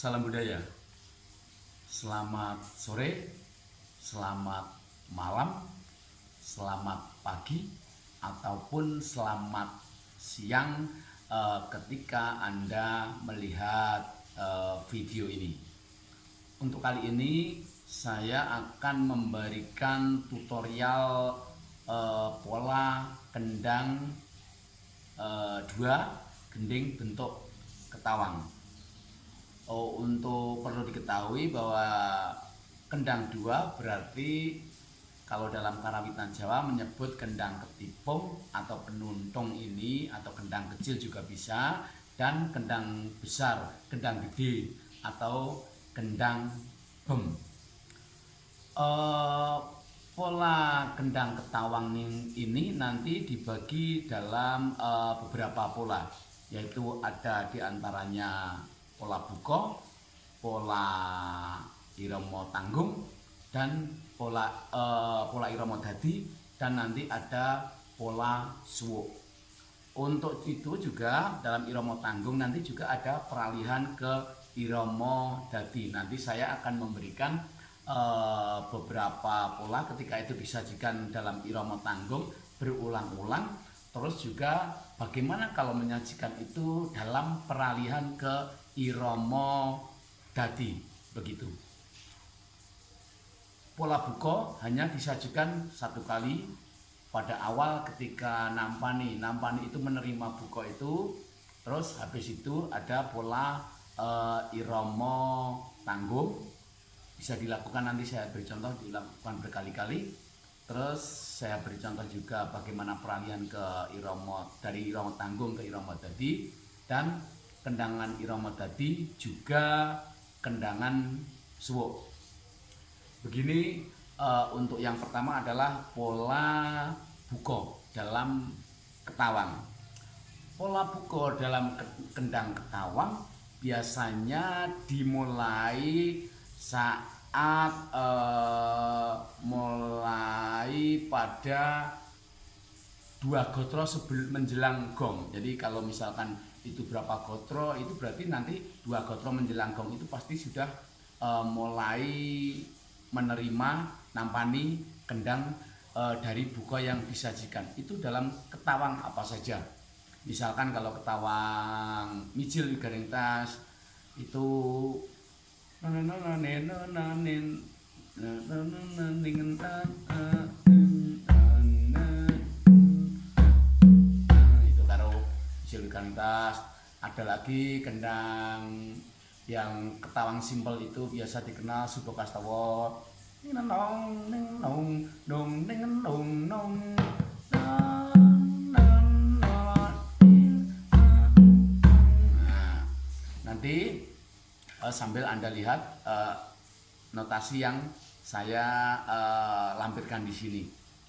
Salam budaya. Selamat sore, selamat malam, selamat pagi, ataupun selamat siang ketika Anda melihat video ini. Untuk kali ini saya akan memberikan tutorial pola kendang dua gending bentuk ketawang. Untuk perlu diketahui bahwa kendang dua berarti kalau dalam karawitan Jawa menyebut kendang ketipung atau penuntung ini, atau kendang kecil juga bisa, dan kendang besar, kendang gede atau kendang bem. Pola kendang ketawang ini nanti dibagi dalam beberapa pola, yaitu ada diantaranya pola buko, pola irama tanggung, dan pola irama dadi, dan nanti ada pola suwuk. Untuk itu juga dalam irama tanggung nanti juga ada peralihan ke irama dadi. Nanti saya akan memberikan beberapa pola ketika itu disajikan dalam irama tanggung berulang-ulang. Terus juga bagaimana kalau menyajikan itu dalam peralihan ke irama dadi, begitu. Pola buko hanya disajikan satu kali pada awal ketika nampani itu menerima buko itu. Terus habis itu ada pola irama tanggung, bisa dilakukan, nanti saya beri contoh, dilakukan berkali-kali. Terus saya beri contoh juga bagaimana peralihan ke irama, dari irama tanggung ke irama dadi, dan kendangan irama dadi juga kendangan suwuk. Begini. Untuk yang pertama adalah pola buko dalam ketawang. Pola buko dalam kendang ketawang biasanya dimulai saat mulai pada 2 gotro sebelum menjelang gong. Jadi kalau misalkan itu berapa gotro, itu berarti nanti 2 gotro menjelang gong itu pasti sudah mulai menerima nampani kendang dari buko yang disajikan. Itu dalam ketawang apa saja. Misalkan kalau ketawang mijil garing tas itu itu karo mijil garing tas. Ada lagi kendang yang ketawang simpel itu biasa dikenal Subo Kastawa. Nanti sambil Anda lihat notasi yang saya lampirkan di sini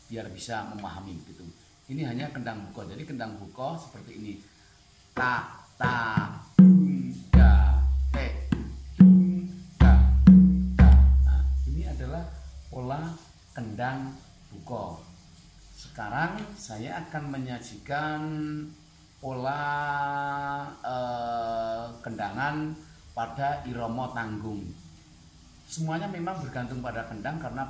biar bisa memahami gitu. Ini hanya kendang buko. Jadi kendang buko seperti ini. Ta ta dung da te dung da da. Nah, ini adalah pola kendang buko. Sekarang saya akan menyajikan pola kendangan pada irama tanggung. Semuanya memang bergantung pada kendang, karena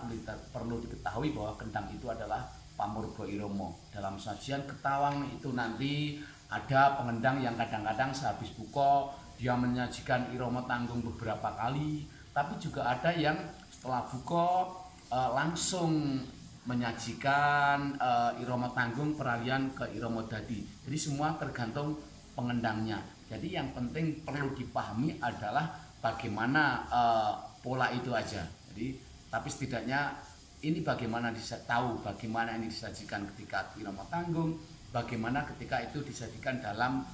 perlu diketahui bahwa kendang itu adalah pamurba irama. Dalam sajian ketawang itu nanti ada pengendang yang kadang-kadang sehabis buko dia menyajikan irama tanggung beberapa kali, tapi juga ada yang setelah buko langsung menyajikan irama tanggung peralihan ke irama dadi. Jadi semua tergantung pengendangnya. Jadi yang penting perlu dipahami adalah bagaimana pola itu aja. Jadi tapi setidaknya ini bagaimana tahu bagaimana ini disajikan ketika irama tanggung, bagaimana ketika itu disajikan dalam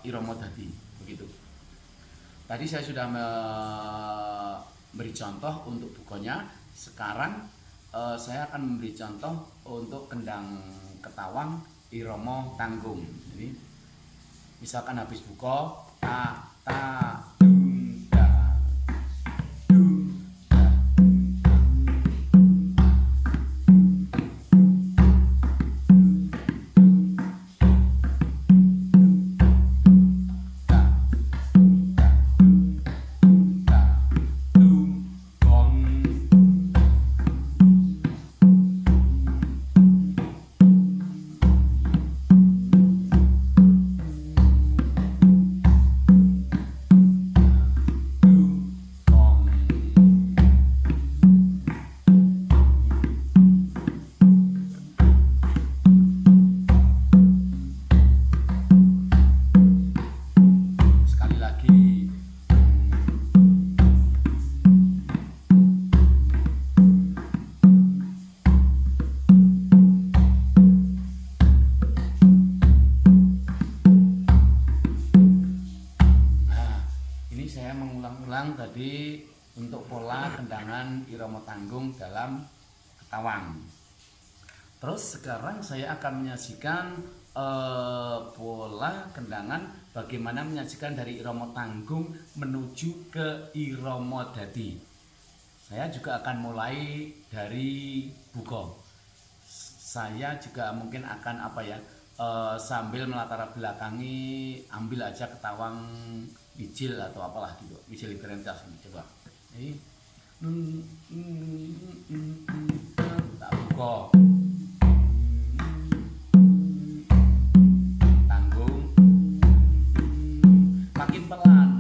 irama dadi, begitu. Tadi saya sudah memberi contoh untuk bukonya. Sekarang saya akan memberi contoh untuk kendang ketawang irama tanggung. Jadi misalkan habis buko ta ta dung da dung da. irama tanggung dalam ketawang. Terus sekarang saya akan menyajikan pola kendangan bagaimana menyajikan dari irama tanggung menuju ke irama dadi. Saya juga akan mulai dari buko. Saya juga mungkin akan sambil melatar belakangi, ambil aja ketawang wijil atau apalah gitu, wijil liberentas ini coba. Ini tak buka. Tanggung, makin pelan.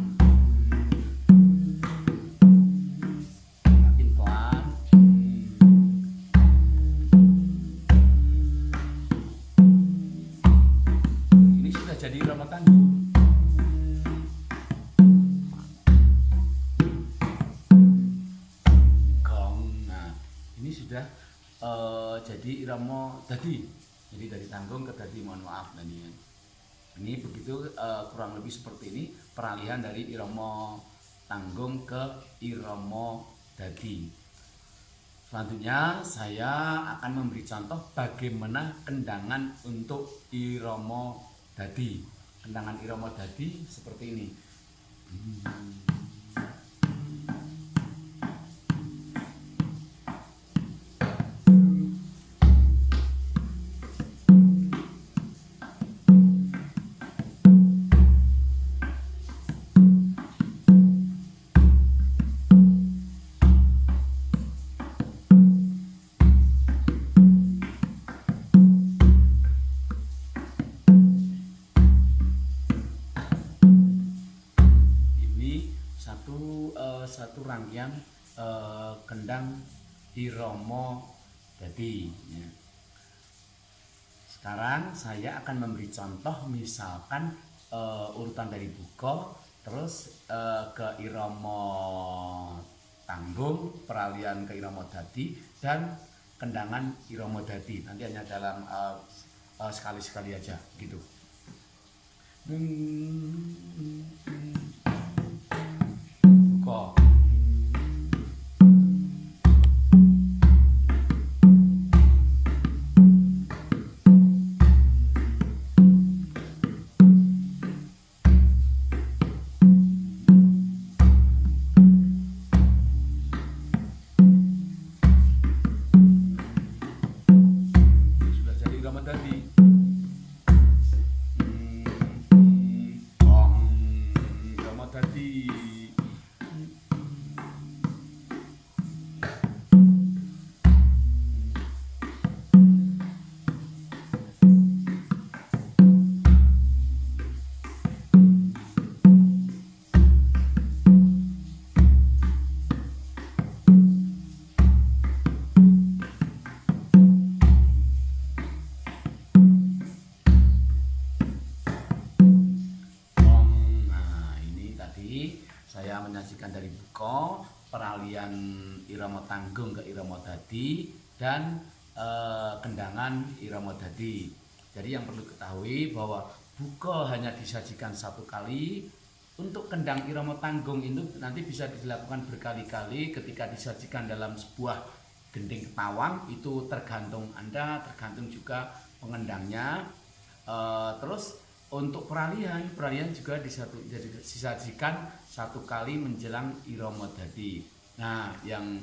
Jadi irama tanggung. Gong. Nah, ini sudah jadi irama dadi. Jadi dari tanggung ke dadi, mohon maaf tadi. Ini begitu kurang lebih seperti ini peralihan dari irama tanggung ke irama dadi. Selanjutnya saya akan memberi contoh bagaimana kendangan untuk irama dadi. Kendangan irama dadi seperti ini. Satu rangkaian kendang irama dadi. Sekarang saya akan memberi contoh, misalkan urutan dari buka terus ke irama tanggung, peralihan ke irama dadi, dan kendangan irama dadi. Nanti hanya dalam sekali-sekali aja gitu. Buka. Sudah jadi irama dadi. Irama dadi. Saya menyajikan dari buka, peralihan irama tanggung ke irama dadi, dan kendangan irama dadi. Jadi yang perlu ketahui bahwa buka hanya disajikan satu kali. Untuk kendang irama tanggung itu nanti bisa dilakukan berkali-kali ketika disajikan dalam sebuah gending ketawang. Itu tergantung Anda, tergantung juga pengendangnya. Terus untuk peralihan juga disajikan satu kali menjelang irama dadi. Nah, yang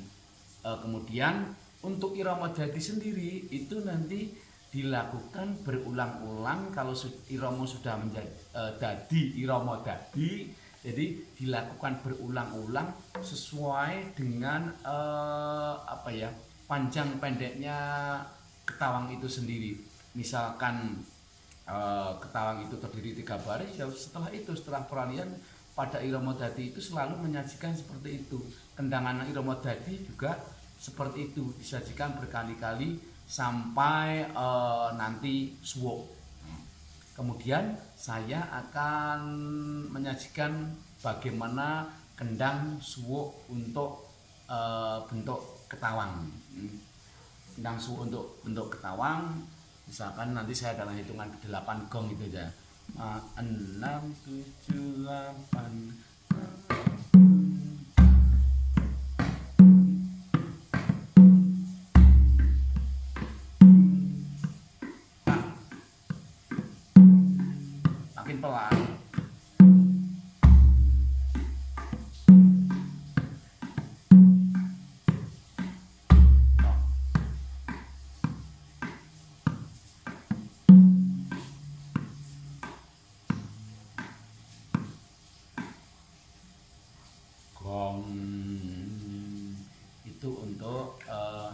kemudian untuk irama dadi sendiri itu nanti dilakukan berulang-ulang. Kalau irama sudah menjadi dadi, irama dadi, jadi dilakukan berulang-ulang sesuai dengan panjang pendeknya ketawang itu sendiri. Misalkan ketawang itu terdiri 3 baris, ya setelah peralihan pada irama dadi itu selalu menyajikan seperti itu. Kendangan irama dadi juga seperti itu, disajikan berkali-kali sampai nanti suwuk. Kemudian saya akan menyajikan bagaimana kendang suwuk untuk bentuk ketawang. Kendang suwuk untuk bentuk ketawang, misalkan nanti saya dalam hitungan 8 gong gitu aja. 6, 7, 8. semakin pelan. Gong itu untuk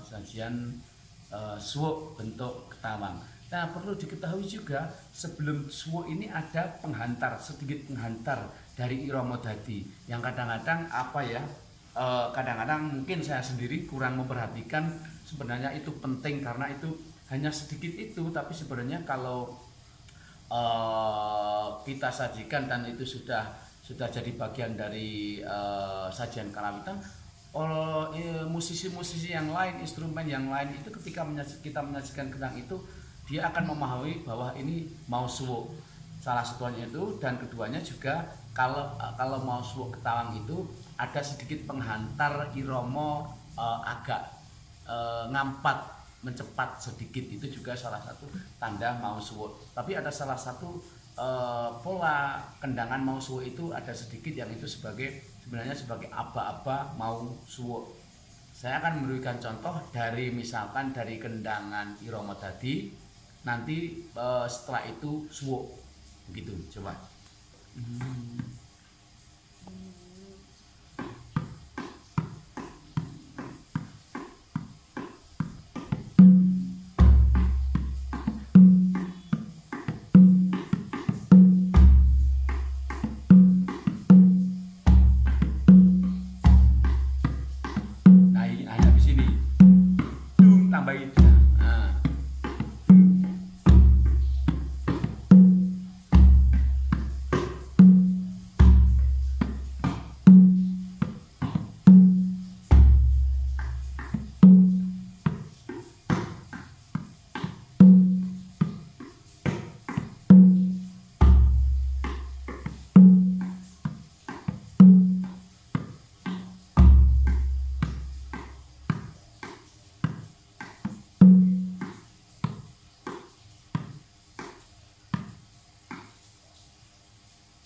sajian suwuk bentuk ketawang. Nah, perlu diketahui juga sebelum suwuk ini ada penghantar, sedikit penghantar dari irama dadi yang kadang-kadang apa ya, kadang-kadang mungkin saya sendiri kurang memperhatikan. Sebenarnya itu penting karena itu hanya sedikit itu, tapi sebenarnya kalau kita sajikan dan itu sudah jadi bagian dari sajian karawitan, musisi-musisi yang lain, instrumen yang lain itu ketika kita menyajikan kendang itu, dia akan memahami bahwa ini mau suwuk. Salah satunya itu, dan keduanya juga kalau mau suwuk ketawang itu ada sedikit penghantar irama agak ngampat, mencepat sedikit, itu juga salah satu tanda mau suwuk. Tapi ada salah satu pola kendangan mau suwuk itu ada sedikit yang itu sebenarnya sebagai aba-aba mau suwuk. Saya akan memberikan contoh dari misalkan dari kendangan irama dadi, nanti setelah itu suwuk begitu. Coba. Nah, hanya di sini. Tambahin. Nah.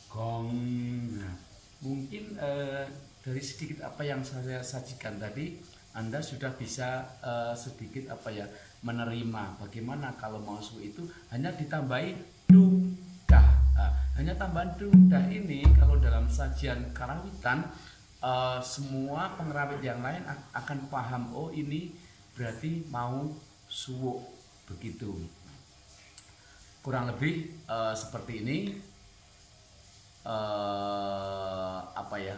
Gong. Nah, mungkin dari sedikit apa yang saya sajikan tadi, Anda sudah bisa sedikit apa ya, menerima bagaimana kalau mau suwuk itu hanya ditambahi dung dah. Nah, hanya tambahan dung dah ini kalau dalam sajian karawitan, semua pengerawit yang lain akan paham, oh ini berarti mau suwuk begitu. Kurang lebih seperti ini. Apa ya,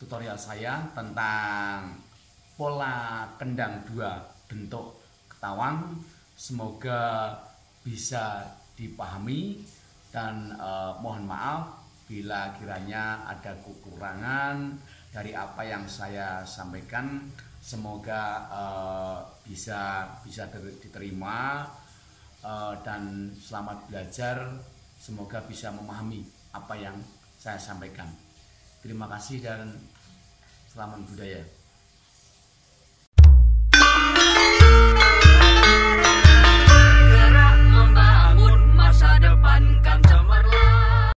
tutorial saya tentang pola kendang dua bentuk ketawang. Semoga bisa dipahami dan mohon maaf bila kiranya ada kekurangan dari apa yang saya sampaikan. Semoga bisa diterima dan selamat belajar. Semoga bisa memahami apa yang saya sampaikan. Terima kasih dan selamat budaya.